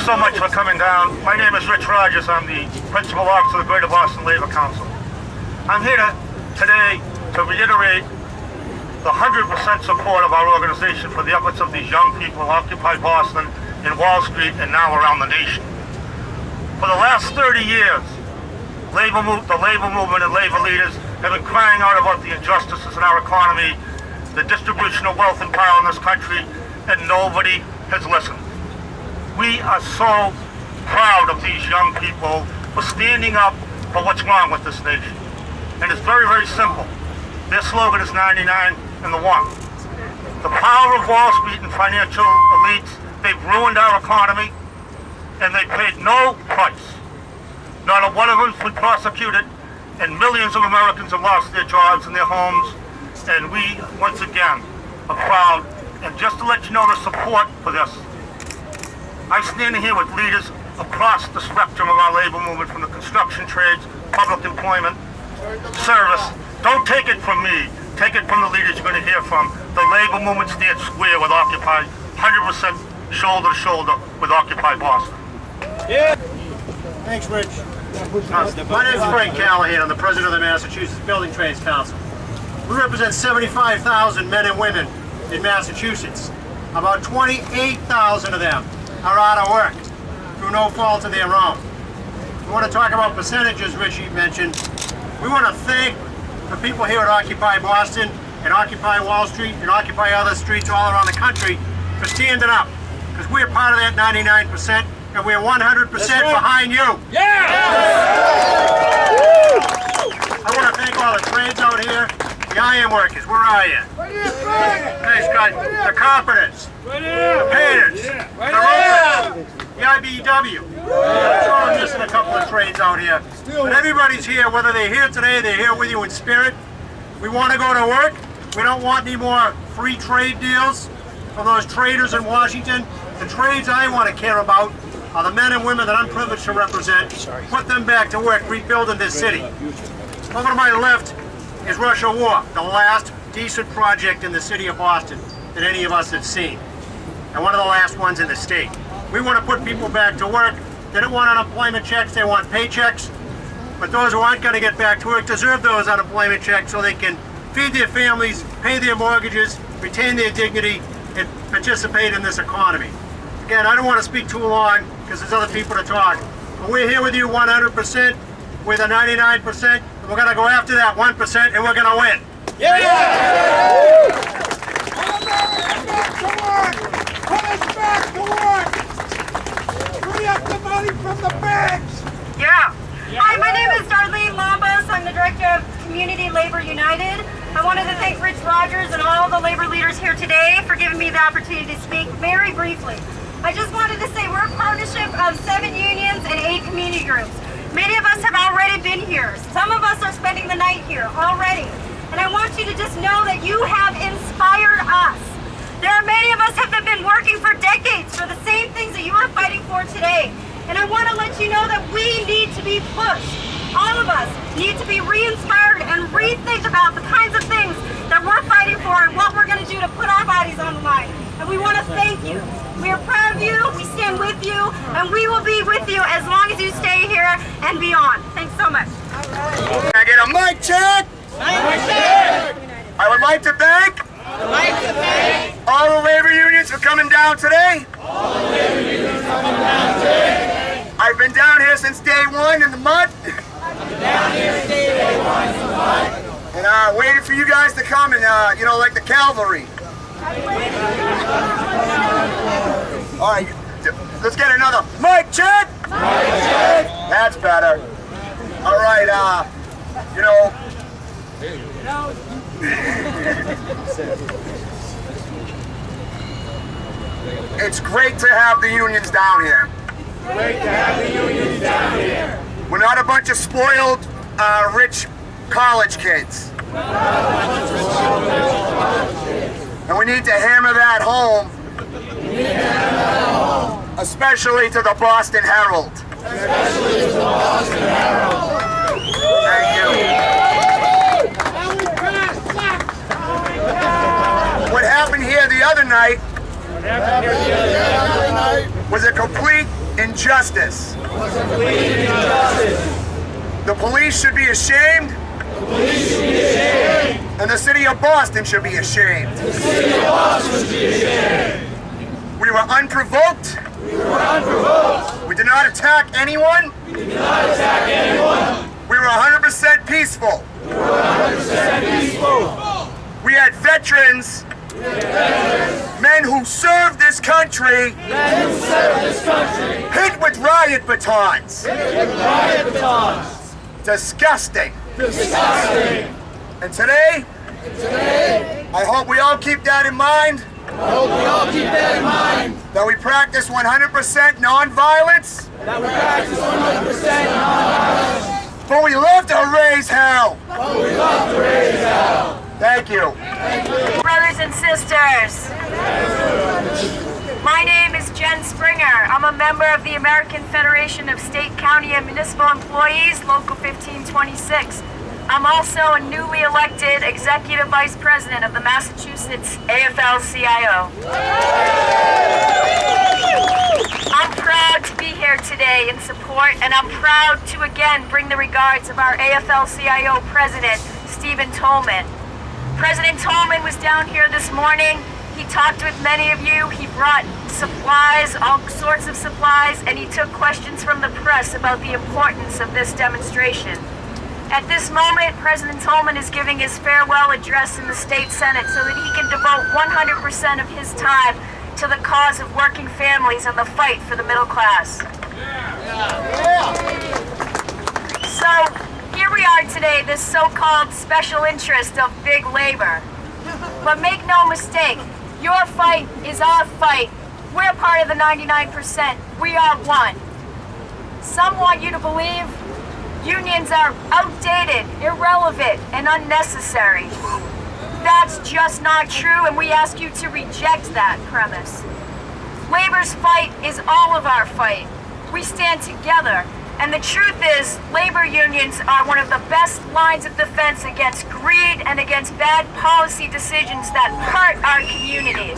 so much for coming down. My name is Rich Rogers. I'm the Principal Officer of the Greater Boston Labor Council. I'm here today to reiterate the 100% support of our organization for the efforts of these young people who occupy Boston, in Wall Street, and now around the nation. For the last 30 years, the labor movement and labor leaders have been crying out about the injustices in our economy, the distribution of wealth and power in this country, and nobody has listened. We are so proud of these young people for standing up for what's wrong with this nation. And it's very, very simple. Their slogan is 99 and the 1. The power of Wall Street and financial elites, they've ruined our economy, and they paid no price. Not a one of them has been prosecuted, and millions of Americans have lost their jobs and their homes, and we, once again, are proud. And just to let you know the support for this, I'm standing here with leaders across the spectrum of our labor movement, from the construction trades, public employment, service. Don't take it from me. Take it from the leaders you're going to hear from. The labor movement stands square with Occupy, 100% shoulder to shoulder with Occupy Boston. Yeah. Thanks, Rich. My name is Frank Callahan. I'm the president of the Massachusetts Building Trades Council. We represent 75,000 men and women in Massachusetts. About 28,000 of them are out of work through no fault of their own. We want to talk about percentages, Richie mentioned. We want to thank the people here at Occupy Boston and Occupy Wall Street and Occupy other streets all around the country for standing up, because we're part of that 99% and we're 100% behind you. Yeah! I want to thank all the trades out here, the iron workers. Where are you? Thanks, guys. The carpenters, the painters, the roofers, the IBEW. I'm missing a couple of trades out here. But everybody's here, whether they're here today, they're here with you in spirit. We want to go to work. We don't want any more free trade deals from those traders in Washington. The trades I want to care about are the men and women that I'm privileged to represent. Put them back to work rebuilding this city. Over to my left is Russia War, the last decent project in the city of Boston that any of us have seen, and one of the last ones in the state. We want to put people back to work. They don't want unemployment checks, they want paychecks. But those who aren't going to get back to work deserve those unemployment checks so they can feed their families, pay their mortgages, retain their dignity, and participate in this economy. Again, I don't want to speak too long because there's other people to talk. But we're here with you 100%, with a 99%, and we're going to go after that 1%, and we're going to win. Yeah! Put us back to work! Free up the money from the banks! Yeah. Hi, my name is Darlene Lombos. I'm the director of Community Labor United. I wanted to thank Rich Rogers and all the labor leaders here today for giving me the opportunity to speak very briefly. I just wanted to say we're a partnership of 7 unions and 8 community groups. Many of us have already been here. Some of us are spending the night here already. And I want you to just know that you have inspired us. There are many of us have been working for decades for the same things that you are fighting for today. And I want to let you know that we need to be pushed. All of us need to be re-inspired and rethink about the kinds of things that we're fighting for and what we're going to do to put our bodies on the line. And we want to thank you. We are proud of you, we stand with you, and we will be with you as long as you stay here and beyond. Thanks so much. Can I get a mic check? Mic check! I would like to thank all the labor unions for coming down today. I've been down here since day one in the mud. And waiting for you guys to come and, like the cavalry. All right, let's get another mic check. Mic check. That's better. All right, it's great to have the unions down here. We're not a bunch of spoiled, rich college kids. And we need to hammer that home, especially to the Boston Herald. Thank you. What happened here the other night was a complete injustice. The police should be ashamed. And the city of Boston should be ashamed. We were unprovoked. We did not attack anyone. We were 100% peaceful. We had veterans, men who served this country, hit with riot batons. Disgusting. And today, I hope we all keep that in mind. That we practice 100% nonviolence. But we love to raise hell. Thank you. Brothers and sisters, my name is Jen Springer. I'm a member of the American Federation of State, County, and Municipal Employees, Local 1526. I'm also a newly elected Executive Vice President of the Massachusetts AFL-CIO. I'm proud to be here today in support, and I'm proud to again bring the regards of our AFL-CIO President, Stephen Tolman. President Tolman was down here this morning. He talked with many of you. He brought supplies, all sorts of supplies, and he took questions from the press about the importance of this demonstration. At this moment, President Tolman is giving his farewell address in the State Senate so that he can devote 100% of his time to the cause of working families and the fight for the middle class. So, here we are today, this so-called special interest of big labor. But make no mistake, your fight is our fight. We're part of the 99%. We are one. Some want you to believe unions are outdated, irrelevant, and unnecessary. That's just not true, and we ask you to reject that premise. Labor's fight is all of our fight. We stand together, and the truth is, labor unions are one of the best lines of defense against greed and against bad policy decisions that hurt our communities.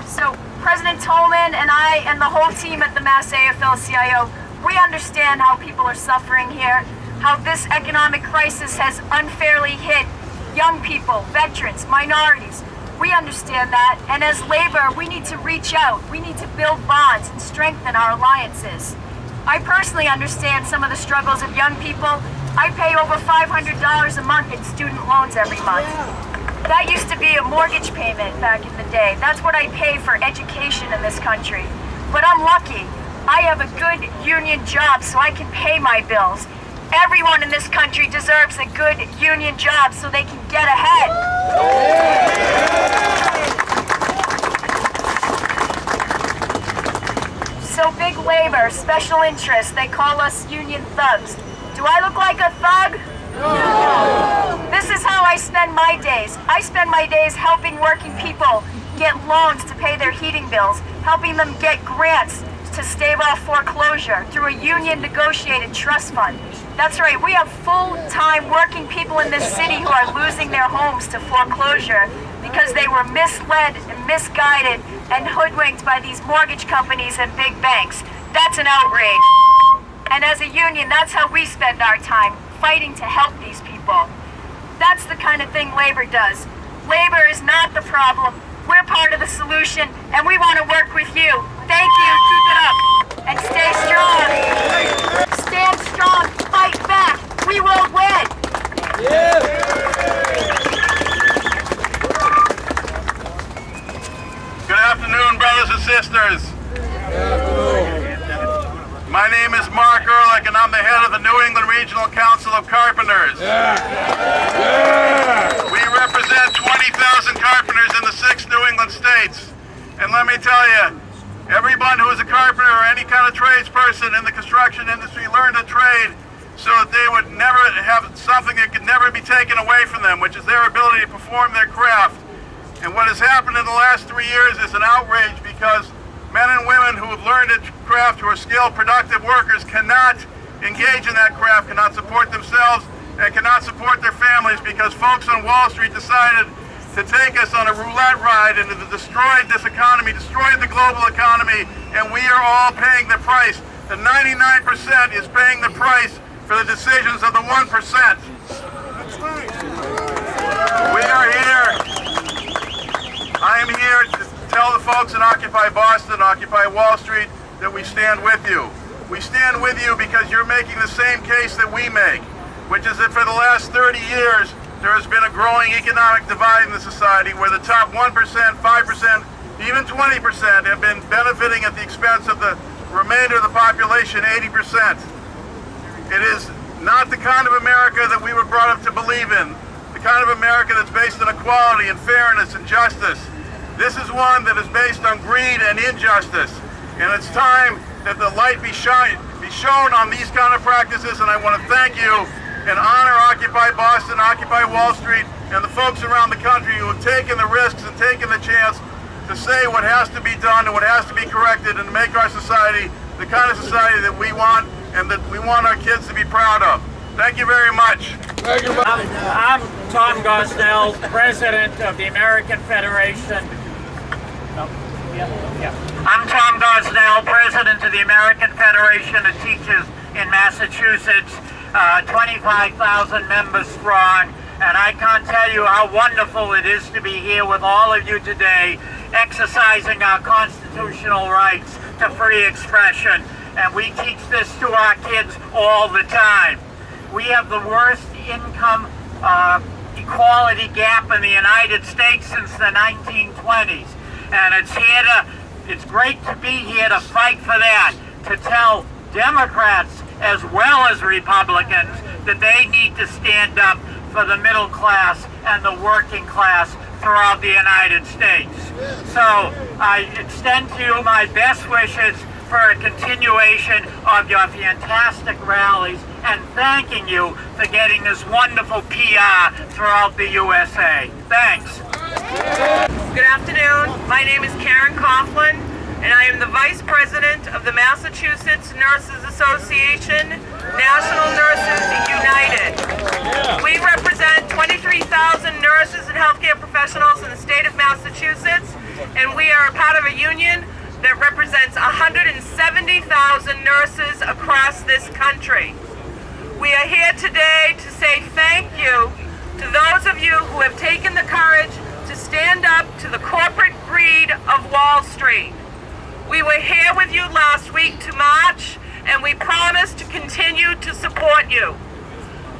So, President Tolman and I and the whole team at the Mass AFL-CIO, we understand how people are suffering here, how this economic crisis has unfairly hit young people, veterans, minorities. We understand that, and as labor, we need to reach out. We need to build bonds and strengthen our alliances. I personally understand some of the struggles of young people. I pay over $500 a month in student loans every month. That used to be a mortgage payment back in the day. That's what I pay for education in this country. But I'm lucky. I have a good union job so I can pay my bills. Everyone in this country deserves a good union job so they can get ahead. So big labor, special interests, they call us union thugs. Do I look like a thug? No! This is how I spend my days. I spend my days helping working people get loans to pay their heating bills, helping them get grants to stave off foreclosure through a union-negotiated trust fund. That's right, we have full-time working people in this city who are losing their homes to foreclosure because they were misled and misguided and hoodwinked by these mortgage companies and big banks. That's an outrage. And as a union, that's how we spend our time, fighting to help these people. That's the kind of thing labor does. Labor is not the problem. We're part of the solution, and we want to work with you. Thank you, keep it up, and stay strong. Stand strong, fight back, we will win. Good afternoon, brothers and sisters. My name is Mark Ehrlich, and I'm the head of the New England Regional Council of Carpenters. We represent 20,000 carpenters in the 6 New England states. And let me tell you, everyone who is a carpenter or any kind of tradesperson in the construction industry learned a trade so that they would never have something that could never be taken away from them, which is their ability to perform their craft. And what has happened in the last 3 years is an outrage because men and women who have learned a craft, who are skilled, productive workers, cannot engage in that craft, cannot support themselves, and cannot support their families because folks on Wall Street decided to take us on a roulette ride and to destroyed this economy, destroyed the global economy, and we are all paying the price. The 99% is paying the price for the decisions of the 1%. That's right. We are here. I am here to tell the folks in Occupy Boston, Occupy Wall Street, that we stand with you. We stand with you because you're making the same case that we make, which is that for the last 30 years, there has been a growing economic divide in the society where the top 1%, 5%, even 20% have been benefiting at the expense of the remainder of the population, 80%. It is not the kind of America that we were brought up to believe in, the kind of America that's based on equality and fairness and justice. This is one that is based on greed and injustice. And it's time that the light be shown on these kind of practices, and I want to thank you and honor Occupy Boston, Occupy Wall Street, and the folks around the country who have taken the risks and taken the chance to say what has to be done and what has to be corrected and to make our society the kind of society that we want and that we want our kids to be proud of. Thank you very much. I'm Tom Gosnell, President of the American Federation. I'm Tom Gosnell, President of the American Federation of Teachers in Massachusetts, 25,000 members strong, and I can't tell you how wonderful it is to be here with all of you today, exercising our constitutional rights to free expression, and we teach this to our kids all the time. We have the worst income equality gap in the United States since the 1920s, and it's great to be here to fight for that, to tell Democrats as well as Republicans that they need to stand up for the middle class and the working class throughout the United States. So I extend to you my best wishes for a continuation of your fantastic rallies and thanking you for getting this wonderful PR throughout the USA. Thanks. Good afternoon. My name is Karen Coughlin, and I am the Vice President of the Massachusetts Nurses Association, National Nurses United. We represent 23,000 nurses and healthcare professionals in the state of Massachusetts, and we are a part of a union that represents 170,000 nurses across this country. We are here today to say thank you to those of you who have taken the courage to stand up to the corporate greed of Wall Street. We were here with you last week to march, and we promise to continue to support you.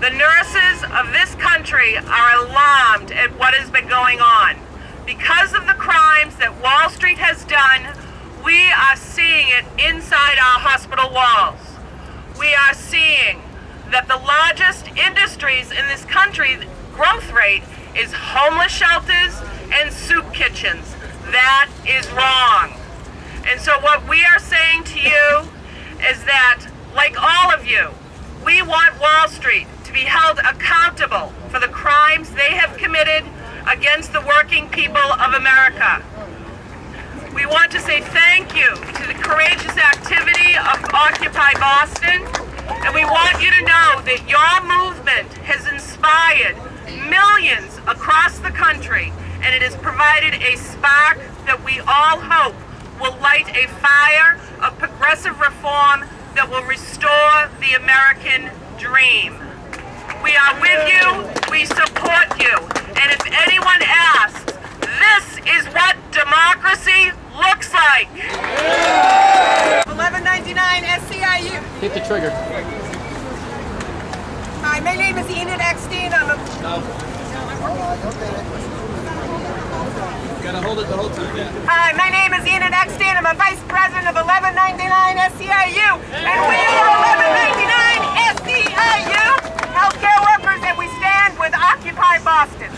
The nurses of this country are alarmed at what has been going on. Because of the crimes that Wall Street has done, we are seeing it inside our hospital walls. We are seeing that the largest industries in this country growth rate is homeless shelters and soup kitchens. That is wrong. And so what we are saying to you is that, like all of you, we want Wall Street to be held accountable for the crimes they have committed against the working people of America. We want to say thank you to the courageous activity of Occupy Boston, and we want you to know that your movement has inspired millions across the country, and it has provided a spark that we all hope will light a fire of progressive reform that will restore the American dream. We are with you, we support you, and if anyone asks, this is what democracy looks like. 1199 SCIU. Hit the trigger. Hi, my name is Enid Eckstein. I'm a... You gotta hold it the whole time, yeah. Hi, my name is Enid Eckstein. I'm a Vice President of 1199 SCIU. And we are 1199 SCIU, healthcare workers, and we stand with Occupy Boston.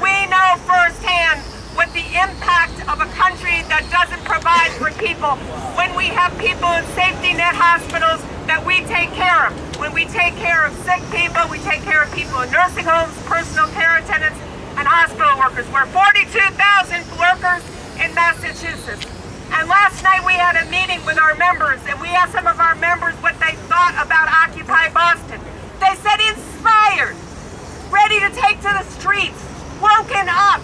We know firsthand what the impact of a country that doesn't provide for people when we have people in safety net hospitals that we take care of. When we take care of sick people, we take care of people in nursing homes, personal care attendants, and hospital workers. We're 42,000 workers in Massachusetts. And last night we had a meeting with our members, and we asked some of our members what they thought about Occupy Boston. They said inspired, ready to take to the streets, woken up,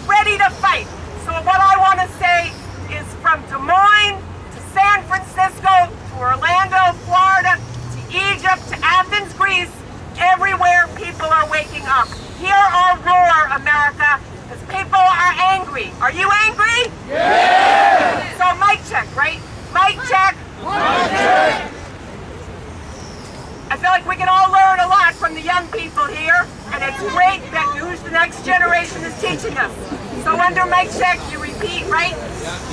ready to fight. So what I want to say is from Des Moines to San Francisco to Orlando, Florida, to Egypt, to Athens, Greece, everywhere people are waking up. Hear our roar, America, because people are angry. Are you angry? Yes! So mic check, right? Mic check. Mic check. I feel like we can all learn a lot from the young people here, and it's great that who's the next generation is teaching us. So under mic check, you repeat, right?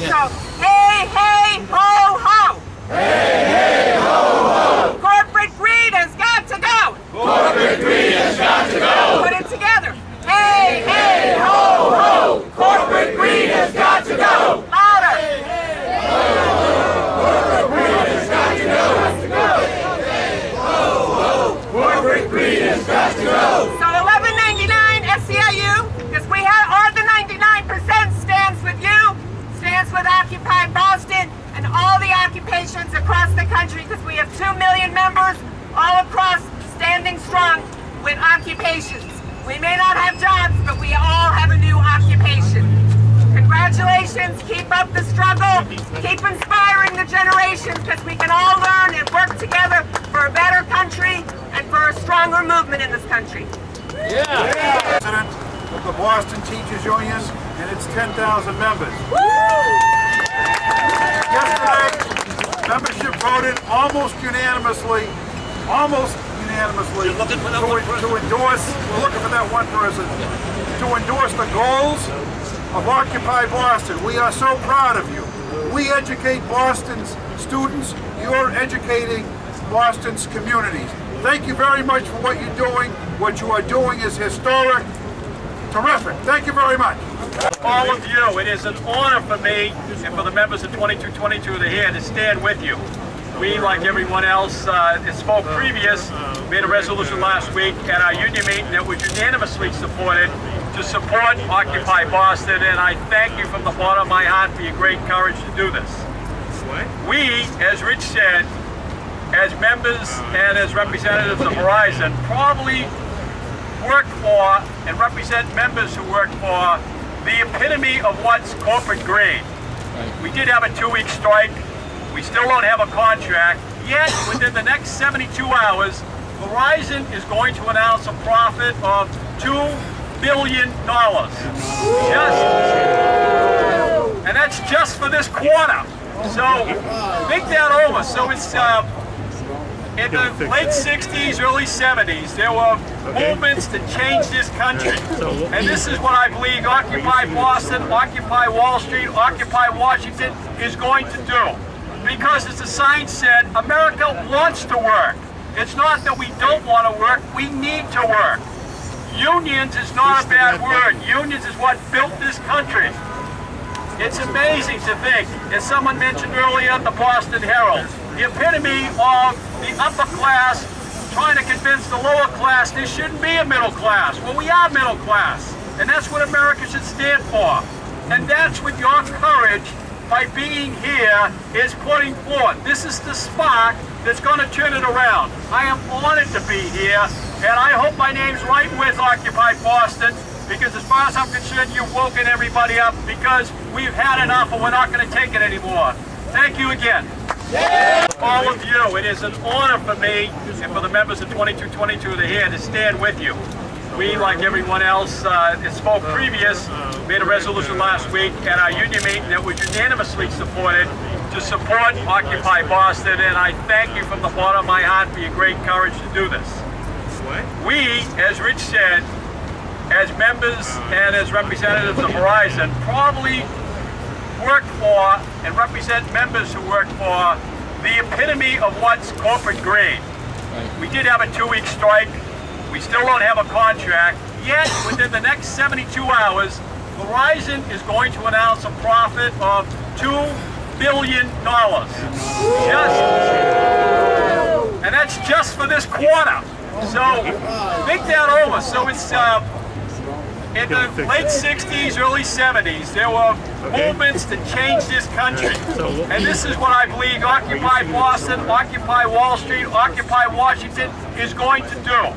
So, hey, hey, ho, ho. Hey, hey, ho, ho. Corporate greed has got to go. Corporate greed has got to go. Put it together. Hey, hey, ho, ho. Corporate greed has got to go. Louder. Hey, hey, ho, ho. Corporate greed has got to go. Corporate greed has got to go. So 1199 SEIU, because we are the 99%, stands with you, stands with Occupy Boston, and all the occupations across the country, because we have 2 million members all across, standing strong with occupations. We may not have jobs, but we all have a new occupation. Congratulations, keep up the struggle, keep inspiring the generations, because we can all learn and work together for a better country and for a stronger movement in this country. President of the Boston Teachers Union and its 10,000 members. Yesterday, membership voted almost unanimously to endorse, we're looking for that one person, to endorse the goals of Occupy Boston. We are so proud of you. We educate Boston's students. You're educating Boston's communities. Thank you very much for what you're doing. What you are doing is historic. Terrific. Thank you very much. All of you, it is an honor for me and for the members of 2222 that are here to stand with you. We, like everyone else, spoke previous, made a resolution last week at our union meeting that was unanimously supported to support Occupy Boston, and I thank you from the bottom of my heart for your great courage to do this. We, as Rich said, as members and as representatives of Verizon, probably work for and represent members who work for the epitome of what's corporate greed. We did have a 2-week strike. We still don't have a contract. Yet, within the next 72 hours, Verizon is going to announce a profit of $2 billion. And that's just for this quarter. So, think that over. So it's in the late 60s, early 70s, there were movements to change this country. And this is what I believe Occupy Boston, Occupy Wall Street, Occupy Washington is going to do. Because as the sign said, America wants to work. It's not that we don't want to work, we need to work. Unions is not a bad word. Unions is what built this country. It's amazing to think, as someone mentioned earlier, the Boston Herald, the epitome of the upper class trying to convince the lower class there shouldn't be a middle class. Well, we are middle class, and that's what America should stand for. And that's what your courage by being here is putting forth. This is the spark that's going to turn it around. I am honored to be here, and I hope my name's right with Occupy Boston, because as far as I'm concerned, you've woken everybody up, because we've had enough and we're not going to take it anymore. Thank you again. All of you, it is an honor for me and for the members of 2222 that are here to stand with you. We, like everyone else, spoke previous, made a resolution last week at our union meeting that was unanimously supported to support Occupy Boston, and I thank you from the bottom of my heart for your great courage to do this. We, as Rich said, as members and as representatives of Verizon, probably work for and represent members who work for the epitome of what's corporate greed. We did have a 2-week strike. We still don't have a contract. Yet, within the next 72 hours, Verizon is going to announce a profit of $2 billion. And that's just for this quarter. So, think that over. So it's in the late 60s, early 70s, there were movements to change this country. And this is what I believe Occupy Boston, Occupy Wall Street, Occupy Washington is going to do.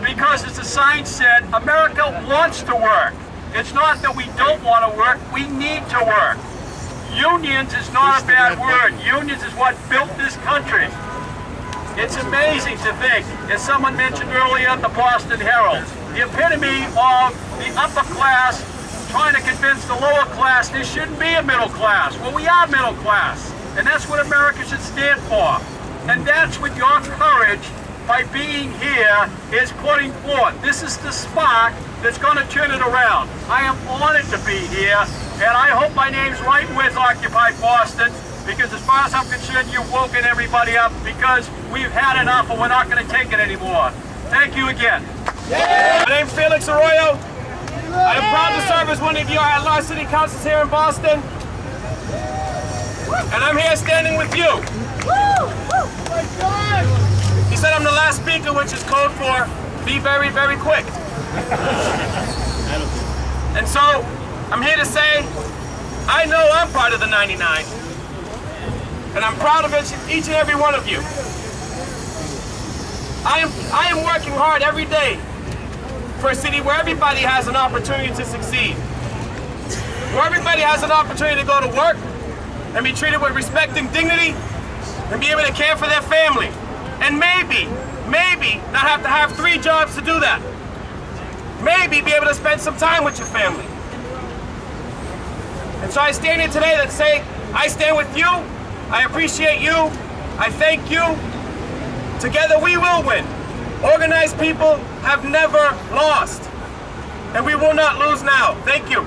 Because as the sign said, America wants to work. It's not that we don't want to work, we need to work. Unions is not a bad word. Unions is what built this country. It's amazing to think, as someone mentioned earlier, the Boston Herald, the epitome of the upper class trying to convince the lower class there shouldn't be a middle class. Well, we are middle class, and that's what America should stand for. And that's what your courage by being here is putting forth. This is the spark that's going to turn it around. I am honored to be here, and I hope my name's right with Occupy Boston, because as far as I'm concerned, you've woken everybody up, because we've had enough and we're not going to take it anymore. Thank you again. My name's Felix Arroyo. I am proud to serve as one of your at-large city councils here in Boston. And I'm here standing with you. He said I'm the last speaker, which is code for be very, very quick. And so, I'm here to say, I know I'm part of the 99. And I'm proud of each and every one of you. I am working hard every day for a city where everybody has an opportunity to succeed. Where everybody has an opportunity to go to work and be treated with respect and dignity and be able to care for their family. And maybe not have to have 3 jobs to do that. Maybe be able to spend some time with your family. And so I stand here today to say, I stand with you, I appreciate you, I thank you. Together we will win. Organized people have never lost. And we will not lose now. Thank you.